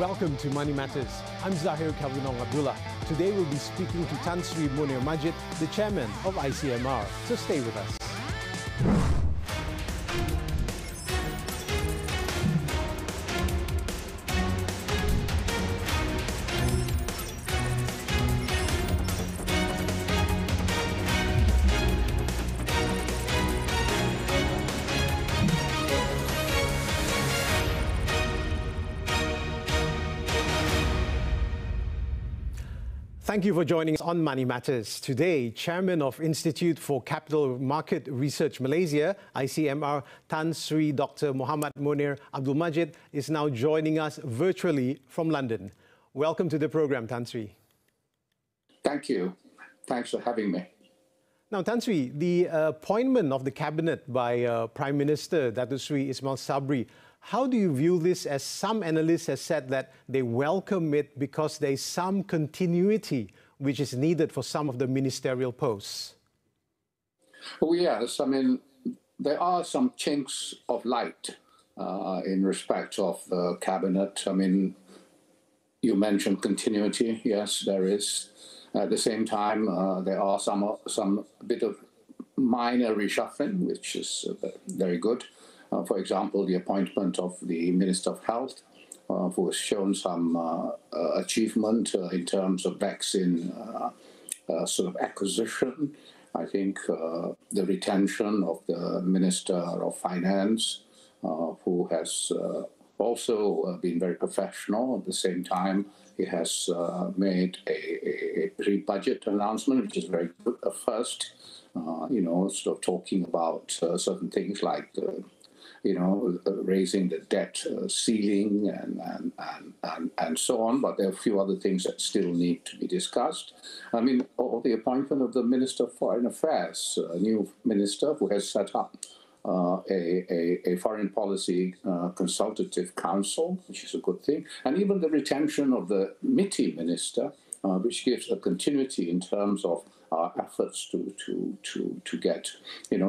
Welcome to Money Matters. I'm Zahir Kalvinong Abdullah. Today we'll be speaking to Tan Sri Munir Majid, the chairman of ICMR. So stay with us. Thank you for joining us on Money Matters. Today, Chairman of Institute for Capital Market Research Malaysia, ICMR, Tan Sri Dr. Muhammad Munir Abdul Majid, is now joining us virtually from London. Welcome to the program, Tan Sri. Thank you. Thanks for having me. Now, Tan Sri, the appointment of the cabinet by Prime Minister Datuk Sri Ismail Sabri, how do you view this, as some analysts have said that they welcome it because there is some continuity which is needed for some of the ministerial posts? Well, yes, I mean, there are some chinks of light in respect of the cabinet. I mean, you mentioned continuity. Yes, there is. At the same time, there are some bit of minor reshuffling, which is very good. For example, the appointment of the Minister of Health, who has shown some achievement in terms of vaccine sort of acquisition. I think the retention of the Minister of Finance, who has also been very professional. At the same time, he has made a pre-budget announcement, which is very good at first, sort of talking about certain things like raising the debt ceiling and so on, but there are a few other things that still need to be discussed. I mean, the appointment of the Minister of Foreign Affairs, a new minister who has set up a foreign policy consultative council, which is a good thing, and even the retention of the MITI minister, which gives a continuity in terms of our efforts to get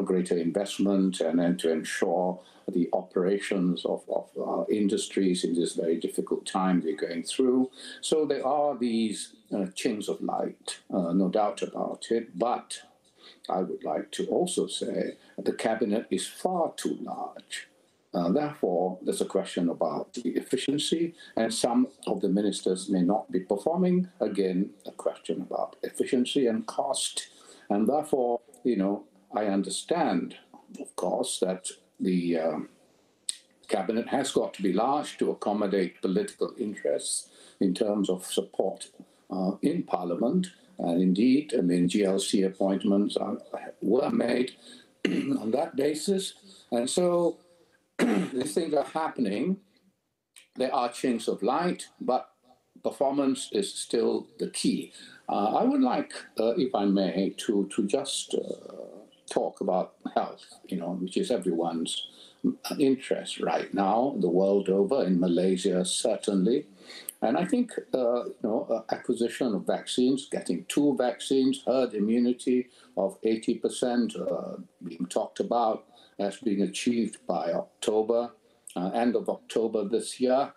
greater investment and to ensure the operations of our industries in this very difficult time we're going through. So there are these chinks of light, no doubt about it, but I would like to also say the cabinet is far too large. Therefore, there's a question about the efficiency, and some of the ministers may not be performing. Again, a question about efficiency and cost. And therefore, I understand, of course, that the cabinet has got to be large to accommodate political interests in terms of support in Parliament. And indeed, I mean, GLC appointments were made on that basis. And so these things are happening. There are chinks of light, but performance is still the key. I would like, if I may, to just talk about health, which is everyone's interest right now, the world over, in Malaysia certainly. And I think, acquisition of vaccines, getting 2 vaccines, herd immunity of 80% being talked about as being achieved by October, end of October this year,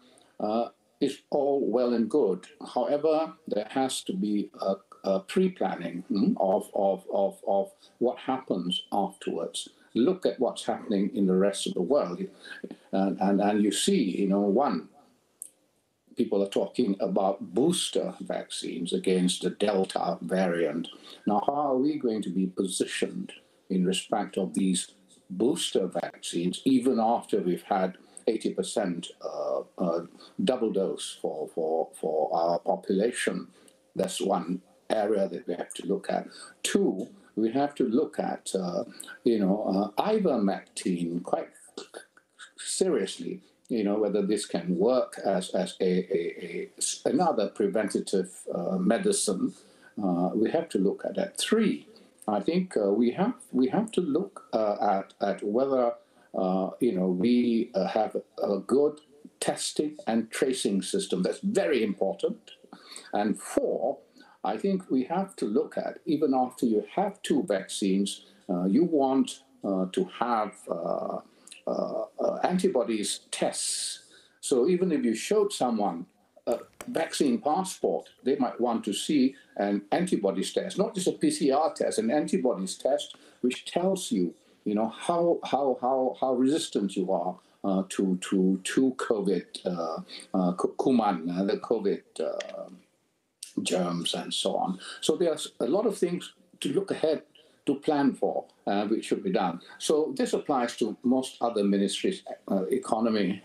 is all well and good. However, there has to be a pre-planning of what happens afterwards. Look at what's happening in the rest of the world. And you see, people are talking about booster vaccines against the Delta variant. Now, how are we going to be positioned in respect of these booster vaccines, even after we've had 80% double dose for our population? That's one area that we have to look at. 2, we have to look at, ivermectin quite seriously, whether this can work as another preventative medicine. We have to look at that. 3, I think we have to look at whether we have a good testing and tracing system. That's very important. And 4, I think we have to look at, even after you have 2 vaccines, you want to have antibodies tests. So even if you showed someone vaccine passport. They might want to see an antibodies test, not just a PCR test, an antibodies test, which tells you, how resistant you are to COVID, Kuman, the COVID germs, and so on. So there's a lot of things to look ahead to plan for, which should be done. So this applies to most other ministries, economy,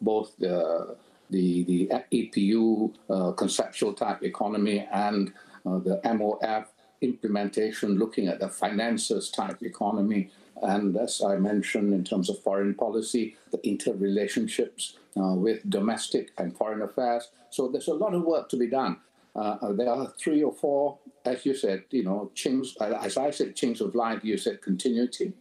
both the EPU, conceptual type economy, and the MOF implementation, looking at the finances type economy. And as I mentioned, in terms of foreign policy, the interrelationships with domestic and foreign affairs. So there's a lot of work to be done. There are 3 or 4, as you said, chinks, as I said, chinks of light, you said continuity.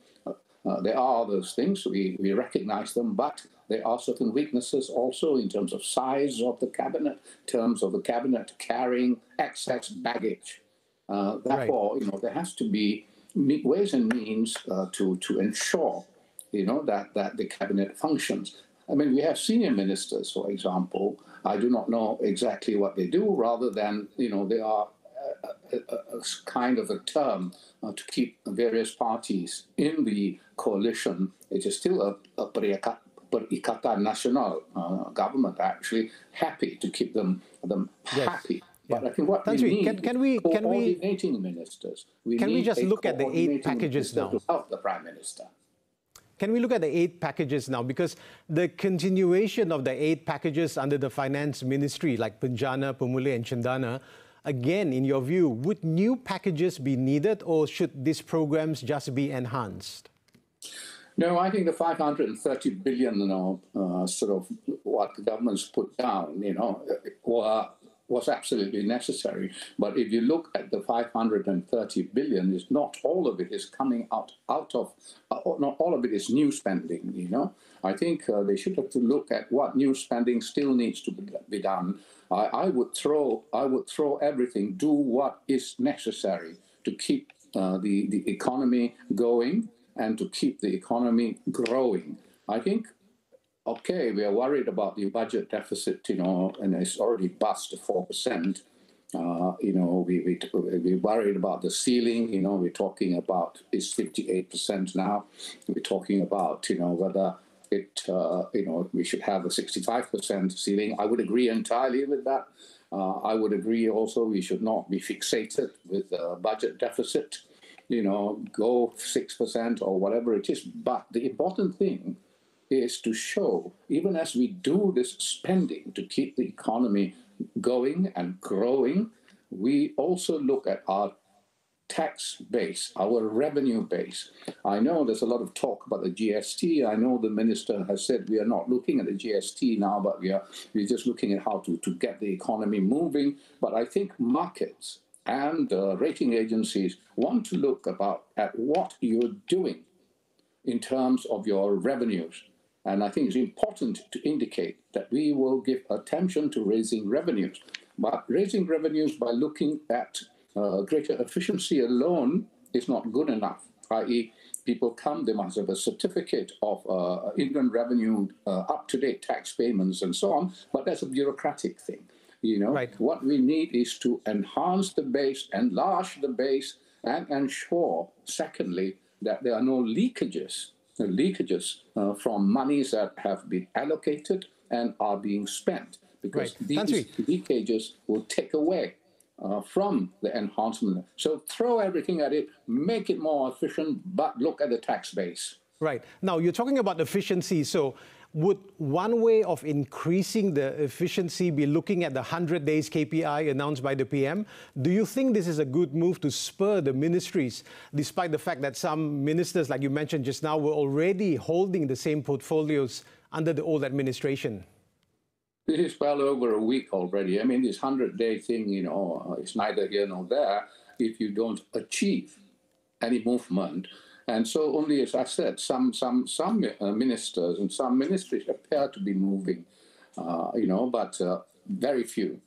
There are those things, we recognize them, but there are certain weaknesses also in terms of size of the cabinet, in terms of the cabinet carrying excess baggage. Therefore, right, there has to be ways and means to ensure, that the cabinet functions. I mean, we have senior ministers, for example. I do not know exactly what they do, rather than, they are a kind of a term to keep various parties in the coalition. It is still a Perikatan Nasional government, actually, happy to keep them happy. But I think what we need is coordinating ministers. Can we just look at the 8 packages now? To help the Prime Minister. Can we look at the 8 packages now? Because the continuation of the 8 packages under the Finance Ministry, like Penjana, Pemulih, and Cendana, again, in your view, would new packages be needed, or should these programs just be enhanced? No, I think the 530 billion, sort of what the government's put down, was absolutely necessary. But if you look at the 530 billion, is not all of it is coming out of, not all of it is new spending, I think they should have to look at what new spending still needs to be done. I would throw everything, do what is necessary to keep the economy going and to keep the economy growing. I think, okay, we are worried about the budget deficit, and it's already bust to 4%. We're worried about the ceiling, we're talking about it's 58% now. We're talking about, whether it, we should have a 65% ceiling. I would agree entirely with that. I would agree also we should not be fixated with the budget deficit, go 6% or whatever it is. But the important thing is to show, even as we do this spending to keep the economy going and growing, we also look at our tax base, our revenue base. I know there's a lot of talk about the GST. I know the minister has said we are not looking at the GST now, but we're just looking at how to get the economy moving. But I think markets and rating agencies want to look at what you're doing in terms of your revenues. And I think it's important to indicate that we will give attention to raising revenues. But raising revenues by looking at greater efficiency alone is not good enough, i.e. people come, they must have a certificate of Inland Revenue, up-to-date tax payments and so on, but that's a bureaucratic thing. Right. What we need is to enhance the base, enlarge the base, and ensure, secondly, that there are no leakages from monies that have been allocated and are being spent, because these leakages will take away from the enhancement. So throw everything at it, make it more efficient, but look at the tax base. Right. Now, you're talking about efficiency. So would one way of increasing the efficiency be looking at the 100 days KPI announced by the PM? Do you think this is a good move to spur the ministries, despite the fact that some ministers, like you mentioned just now, were already holding the same portfolios under the old administration? This is well over a week already. I mean, this 100-day thing, it's neither here nor there if you don't achieve any movement. And so only, as I said, some ministers and some ministries appear to be moving, but very few.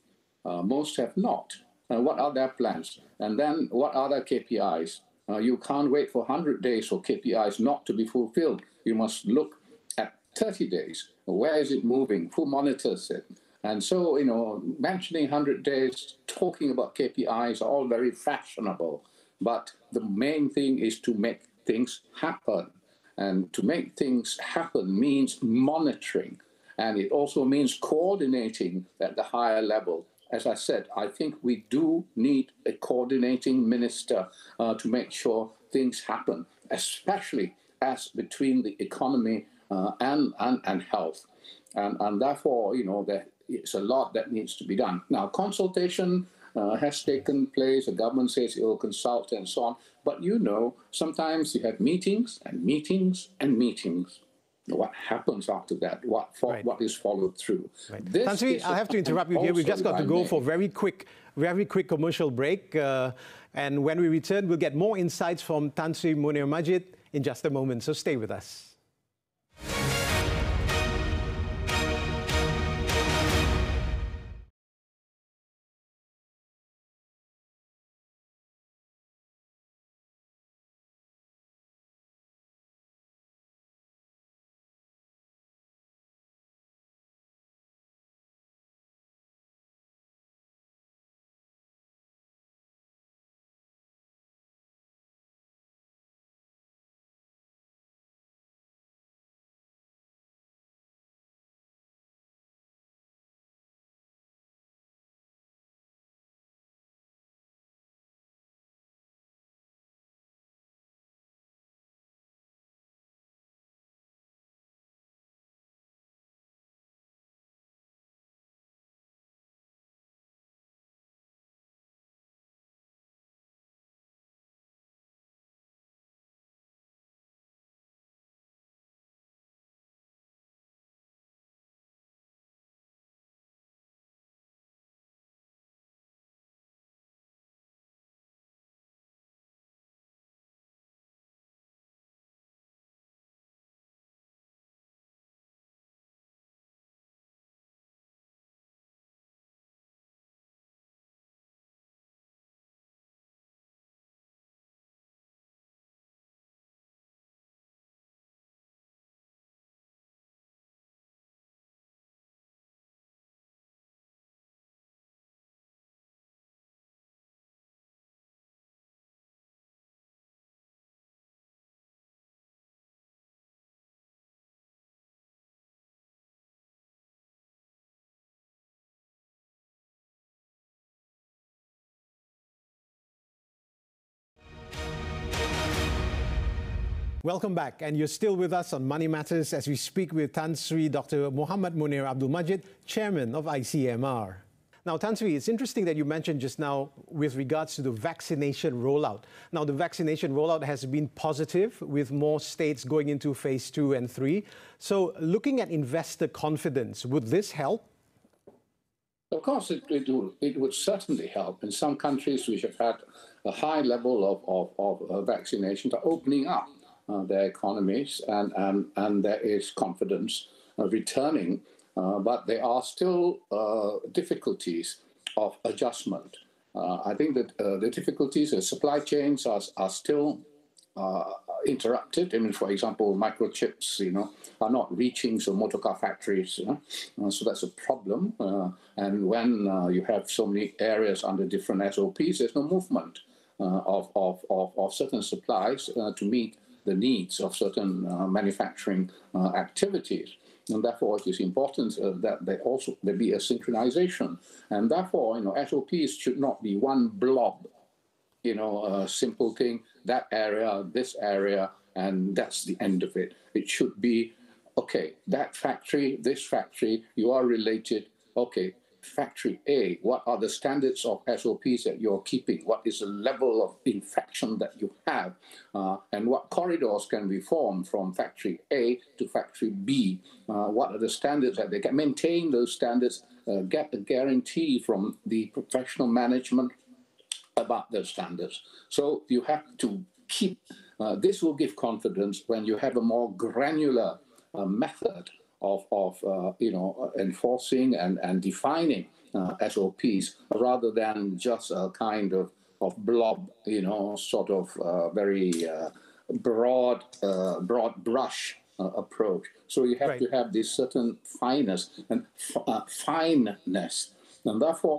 Most have not. And what are their plans? And then what are their KPIs? You can't wait for 100 days for KPIs not to be fulfilled. You must look at 30 days. Where is it moving? Who monitors it? And so, mentioning 100 days, talking about KPIs are all very fashionable. But the main thing is to make things happen. And to make things happen means monitoring. And it also means coordinating at the higher level. As I said, I think we do need a coordinating minister to make sure things happen, especially as between the economy and health. And therefore, there is a lot that needs to be done. Now, consultation has taken place. The government says it will consult and so on. But sometimes you have meetings and meetings and meetings. What happens after that? What is followed through? Right. Tan Sri, I have to interrupt you here. We've just got to go for very quick commercial break. And when we return, we'll get more insights from Tan Sri Munir Majid in just a moment. So stay with us. Welcome back, and you're still with us on Money Matters as we speak with Tan Sri Dr. Muhammad Munir Abdul Majid, Chairman of ICMR. Now, Tan Sri, it's interesting that you mentioned just now with regards to the vaccination rollout. Now, the vaccination rollout has been positive with more states going into phase 2 and 3. So looking at investor confidence, would this help? Of course, it would certainly help. In some countries which have had a high level of vaccinations are opening up their economies, and there is confidence returning, but there are still difficulties of adjustment. I think that the difficulties, the supply chains are still interrupted. I mean, for example, microchips, are not reaching some motor car factories, so that's a problem. And when you have so many areas under different SOPs, there's no movement of certain supplies to meet the needs of certain manufacturing activities. And therefore, it is important that there be a synchronization. And therefore, SOPs should not be one blob, a simple thing, that area, this area, and that's the end of it. It should be, okay, that factory, this factory, you are related. Okay, factory A, what are the standards of SOPs that you're keeping? What is the level of infection that you have? And what corridors can be formed from factory A to factory B? What are the standards that they can maintain those standards, get a guarantee from the professional management about those standards. So you have to keep, this will give confidence when you have a more granular method of enforcing and defining SOPs rather than just a kind of blob, sort of very broad brush approach. So you have Right. to have this certain fineness and fineness. And therefore,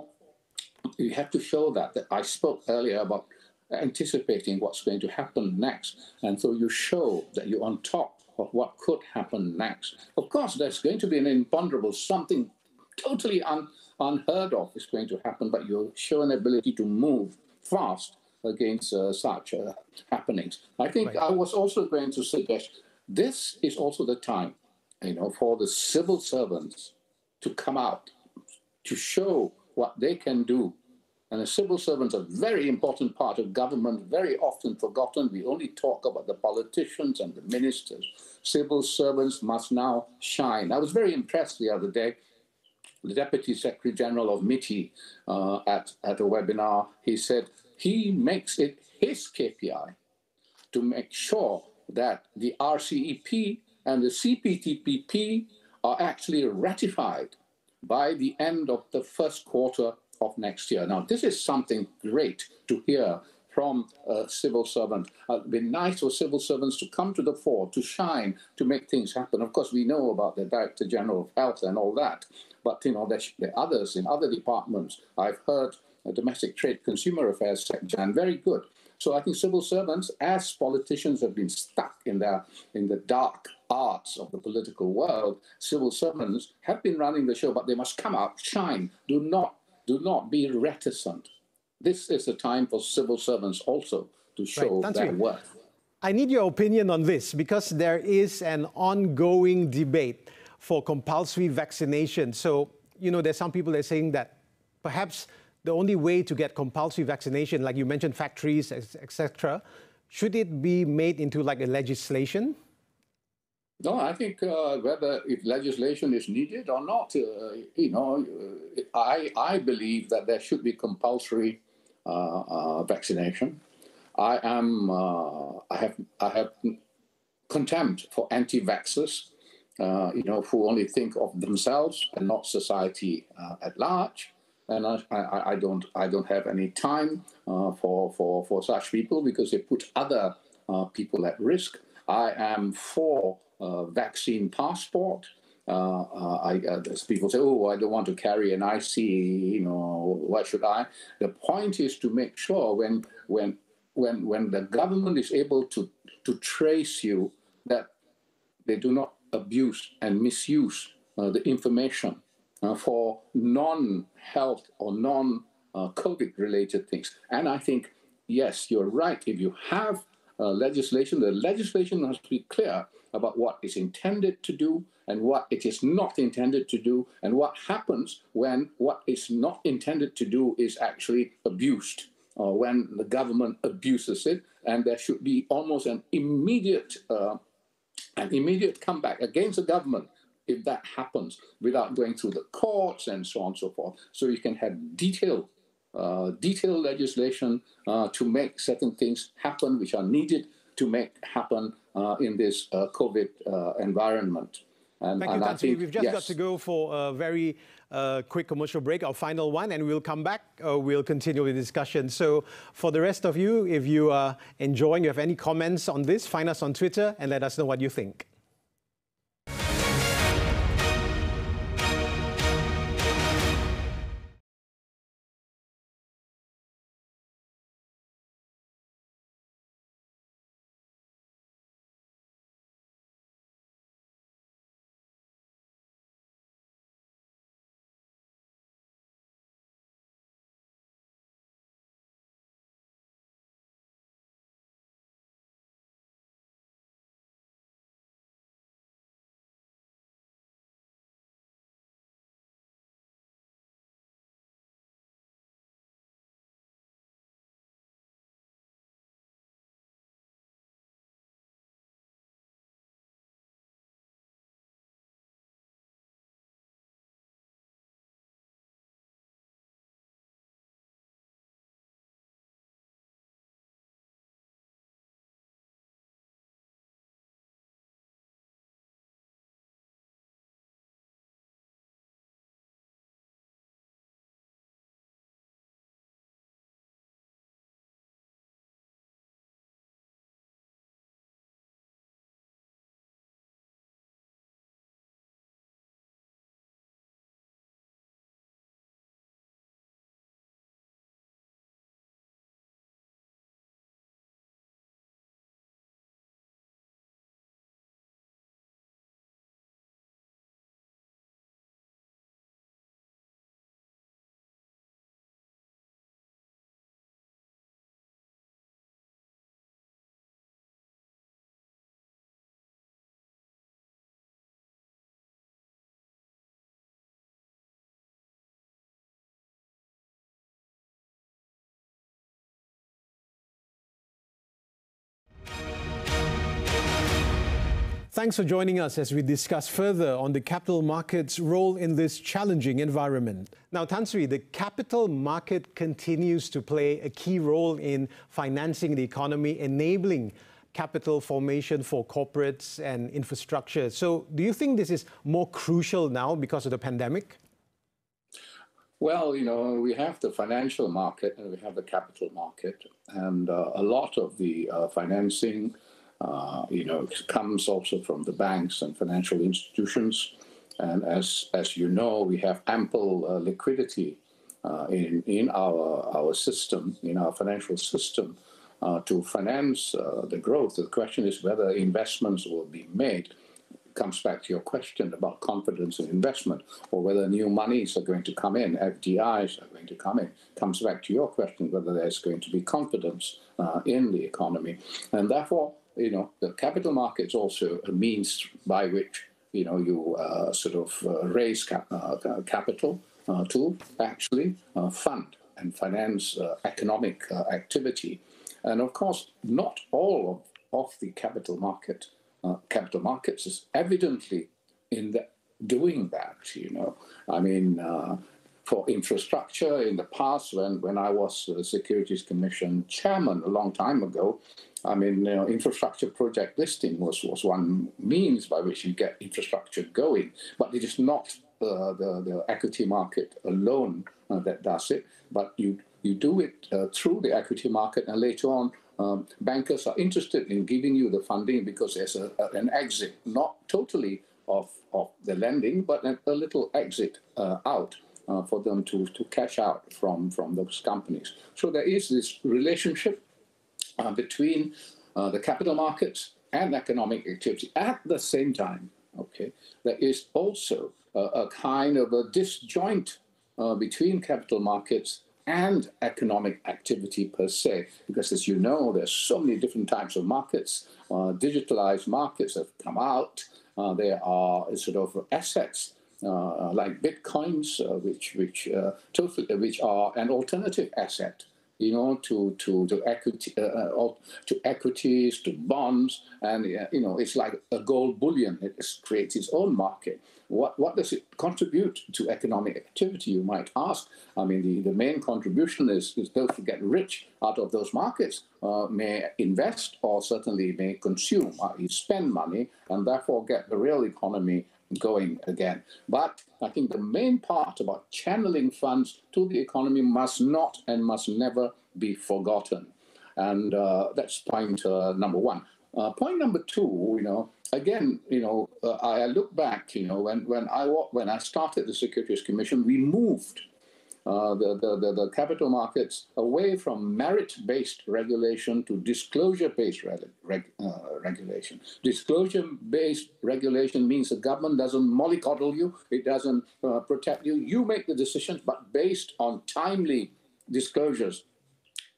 you have to show that I spoke earlier about anticipating what's going to happen next. And so you show that you're on top of what could happen next. Of course, there's going to be an imponderable, something totally unheard of is going to happen, but you show an ability to move fast against such happenings. I think I was also going to suggest this is also the time, for the civil servants to come out, to show what they can do. And the civil servants are a very important part of government, very often forgotten. We only talk about the politicians and the ministers. Civil servants must now shine. I was very impressed the other day. The Deputy Secretary General of MITI at a webinar, he said he makes it his KPI to make sure that the RCEP and the CPTPP are actually ratified by the end of the first quarter of next year. Now, this is something great to hear from a civil servant. It'd be nice for civil servants to come to the fore, to shine, to make things happen. Of course, we know about the Director General of Health and all that, but there are others in other departments. I've heard Domestic Trade Consumer Affairs Secretary, and very good. So I think civil servants, as politicians have been stuck in the dark arts of the political world, civil servants have been running the show, but they must come out, shine. Do not be reticent. This is a time for civil servants also to show their worth. I need your opinion on this because there is an ongoing debate for compulsory vaccination. So, there's some people that are saying that perhaps the only way to get compulsory vaccination, like you mentioned, factories, etc., should it be made into like a legislation? No, I think whether if legislation is needed or not, I believe that there should be compulsory vaccination. I have contempt for anti-vaxxers, who only think of themselves and not society at large. And I don't have any time for such people because they put other people at risk. I am for vaccine passport. As people say, oh, I don't want to carry an IC, why should I? The point is to make sure when the government is able to trace you, that they do not abuse and misuse the information for non-health or non-COVID related things. And I think, yes, you're right. If you have legislation, the legislation must be clear about what is intended to do and what it is not intended to do, and what happens when what is not intended to do is actually abused, or when the government abuses it. And there should be almost an immediate comeback against the government if that happens, without going through the courts and so on and so forth. So you can have detailed legislation to make certain things happen which are needed to make happen in this COVID environment. Thank you, Tan Sri. We've just got to go for a very quick commercial break, our final one, and we'll come back. We'll continue the discussion. So for the rest of you, if you are enjoying, you have any comments on this, find us on Twitter and let us know what you think. Thanks for joining us as we discuss further on the capital market's role in this challenging environment. Now, Tan Sri, the capital market continues to play a key role in financing the economy, enabling capital formation for corporates and infrastructure. So do you think this is more crucial now because of the pandemic? Well, we have the financial market and we have the capital market, and a lot of the financing comes also from the banks and financial institutions. And as you know, we have ample liquidity in our system, in our financial system, to finance the growth. The question is whether investments will be made. It comes back to your question about confidence in investment, or whether new monies are going to come in, FDIs are going to come in. Comes back to your question whether there's going to be confidence in the economy. And therefore, the capital market is also a means by which, you raise capital to actually fund and finance economic activity. And of course, not all of the capital markets is evidently in doing that, I mean, for infrastructure in the past, when I was the Securities Commission chairman a long time ago, I mean, infrastructure project listing was one means by which you get infrastructure going, but it is not the equity market alone that does it, but you do it through the equity market, and later on, bankers are interested in giving you the funding because there's an exit, not totally of the lending, but a little exit out for them to cash out from those companies. So there is this relationship between the capital markets and economic activity. At the same time, there is also a kind of a disjoint between capital markets and economic activity per se, because as you know, there's so many different types of markets. Digitalized markets have come out. There are sort of assets like bitcoins, which are an alternative asset, to equity, to equities, to bonds, and it's like a gold bullion. It creates its own market. What does it contribute to economic activity, you might ask? I mean, the main contribution is those who get rich out of those markets may invest or certainly may consume, spend money, and therefore get the real economy going again. But I think the main part about channeling funds to the economy must not and must never be forgotten. And that's point number one. Point number two, again, I look back, when I started the Securities Commission, we moved the capital markets away from merit-based regulation to disclosure-based regulation. Disclosure-based regulation means the government doesn't mollycoddle you, it doesn't protect you. You make the decisions, but based on timely disclosures.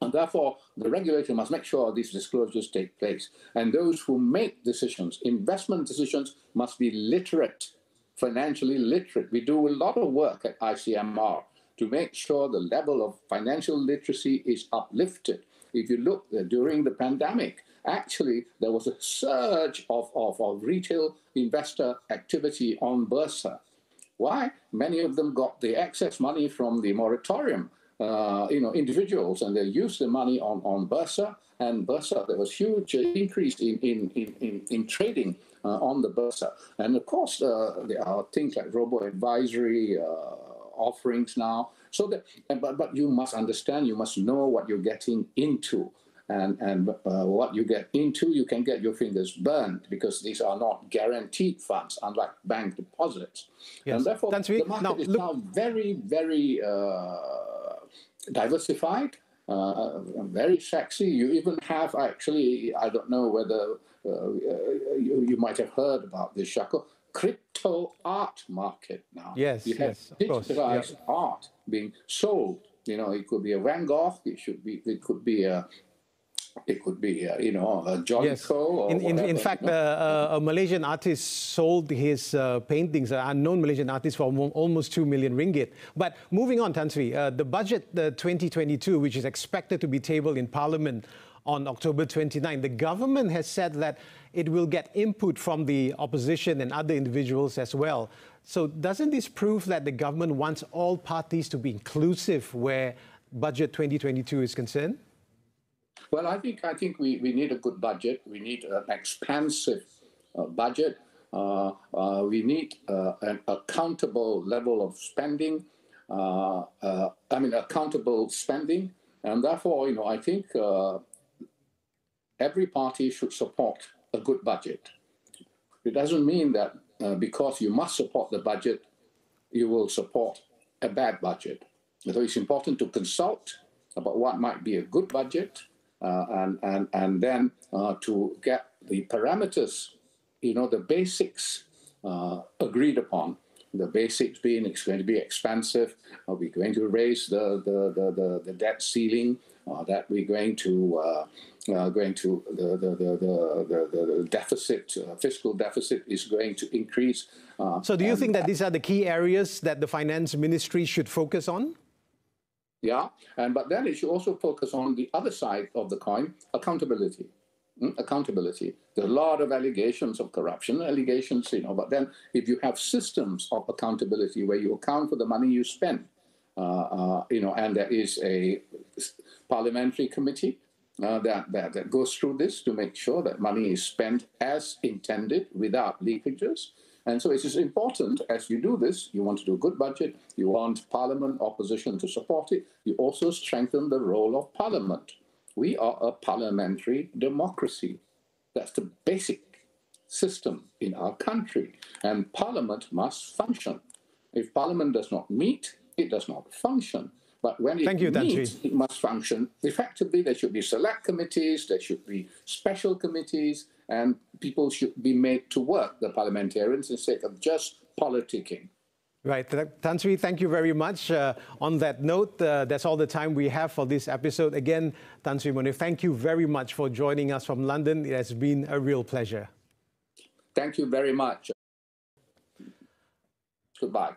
And therefore, the regulator must make sure these disclosures take place. And those who make decisions, investment decisions, must be literate, financially literate. We do a lot of work at ICMR to make sure the level of financial literacy is uplifted. If you look during the pandemic, actually, there was a surge of retail investor activity on Bursa. Why? Many of them got the excess money from the moratorium, individuals, and they used the money on Bursa. And Bursa, there was huge increase in trading on the Bursa. And of course, there are things like robo-advisory offerings now. So that, but you must understand, you must know what you're getting into. And what you get into, you can get your fingers burned because these are not guaranteed funds, unlike bank deposits. Yes. And therefore, the market is now very, very diversified, very sexy. You even have, actually, I don't know whether you might have heard about this, Shako, crypto art market now. Yes, you have digitalized art being sold. It could be a Van Gogh. It could be a Jolico. Or in fact, a Malaysian artist sold his paintings, an unknown Malaysian artist, for almost 2 million ringgit. But moving on, Tan Sri, the budget 2022, which is expected to be tabled in Parliament on October 29. The government has said that it will get input from the opposition and other individuals as well. So doesn't this prove that the government wants all parties to be inclusive where Budget 2022 is concerned? Well, I think we need a good budget. We need an expansive budget. We need an accountable level of spending. Accountable spending. And therefore, I think every party should support a good budget. It doesn't mean that because you must support the budget, you will support a bad budget. So it's important to consult about what might be a good budget and then to get the parameters, the basics agreed upon. The basics being it's going to be expansive. Are we going to raise the debt ceiling? That we're going to the deficit, fiscal deficit is going to increase. So do you think that these are the key areas that the finance ministry should focus on? Yeah, but then it should also focus on the other side of the coin, accountability. Accountability. There are a lot of allegations of corruption, but then if you have systems of accountability where you account for the money you spend, and there is a parliamentary committee that goes through this to make sure that money is spent as intended without leakages. And so it is important, as you do this, you want to do a good budget, you want Parliament, opposition to support it, you also strengthen the role of Parliament. We are a parliamentary democracy. That's the basic system in our country. And Parliament must function. If Parliament does not meet, it does not function. But when it meets, it must function effectively. There should be select committees, there should be special committees, and people should be made to work, the parliamentarians, instead of just politicking. Right. Tan Sri, thank you very much. On that note, that's all the time we have for this episode. Again, Tan Sri Munir, thank you very much for joining us from London. It has been a real pleasure. Thank you very much. Goodbye.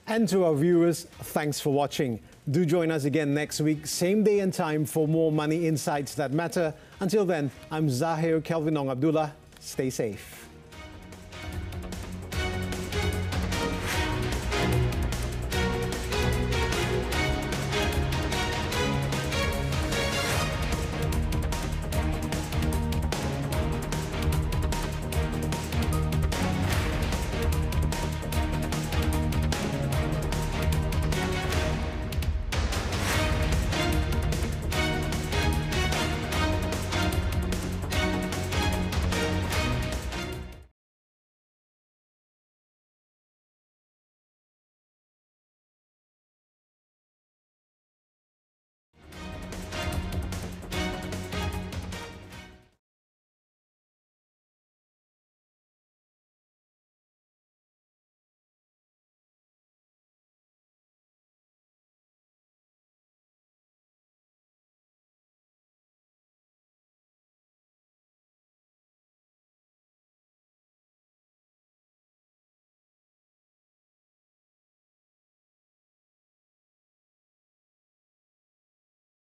And to our viewers, thanks for watching. Do join us again next week, same day and time, for more money insights that matter. Until then, I'm Zahir Kelvinong Abdullah. Stay safe.